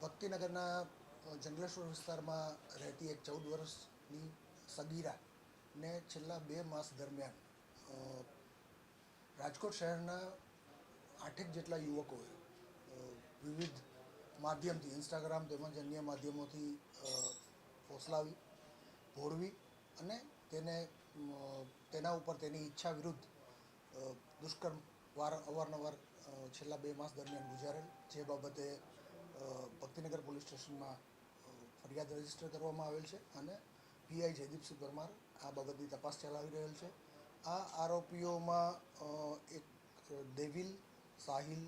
ભક્તિનગરના જંગલેશ્વર વિસ્તારમાં રહેતી એક 14 વર્ષની સગીરાને છેલ્લા 2 માસ દરમિયાન રાજકોટ શહેરના 8 જેટલા યુવકોએ વિવિધ માધ્યમથી ઇન્સ્ટાગ્રામ તેમજ અન્ય માધ્યમોથી ફોસલાવી, ભોળવી અને તેના ઉપર તેની ઈચ્છા વિરુદ્ધ દુષ્કર્મ અવારનવાર છેલ્લા 2 માસ દરમિયાન ગુજારેલ, જે બાબતે ભક્તિનગર પોલીસ સ્ટેશનમાં ફરિયાદ રજીસ્ટર કરવામાં આવેલ છે અને પીઆઈ જયદીપસિંહ પરમાર આ બાબતની તપાસ ચલાવી રહેલ છે. આ આરોપીઓમાં એક દેવિલ, સાહિલ,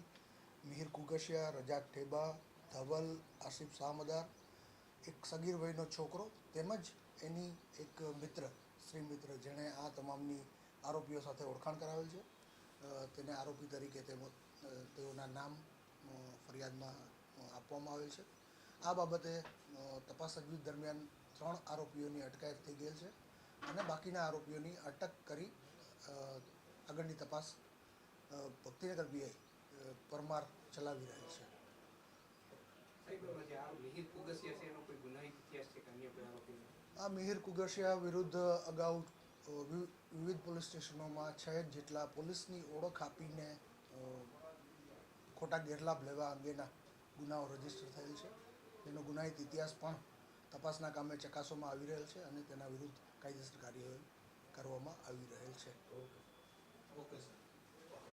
મિહિર કુગશિયા, રજાક ઠેબા, ધવલ, આસિફ શાહમદાર, એક સગીર વયનો છોકરો તેમજ એની એક મિત્ર, સ્ત્રી મિત્ર, જેણે આ તમામની આરોપીઓ સાથે ઓળખાણ કરાવેલ છે. તેને આરોપી તરીકે તેઓના નામ ફરિયાદમાં આપવામાં આવેલ છે. આ બાબતે તપાસ તજવીજ દરમિયાન 3 આરોપીઓની અટકાયત થઈ ગયેલ છે અને બાકીના આરોપીઓની અટક કરી આગળની તપાસ ભક્તિનગર પીઆઈ પરમાર ચલાવી રહેલ છે. આ મિહિર કુગશિયા વિરુદ્ધ અગાઉ વિવિધ પોલીસ સ્ટેશનોમાં 6 જેટલા પોલીસની ઓળખ આપીને ખોટા ગેરલાભ લેવા અંગેના ગુનાઓ રજીસ્ટર થયેલ છે. તેનો ગુનાહિત ઇતિહાસ પણ તપાસના કામે ચકાસવામાં આવી રહેલ છે અને તેના વિરુદ્ધ કાયદેસર કાર્યવાહી કરવામાં આવી રહેલ છે. Okay sir.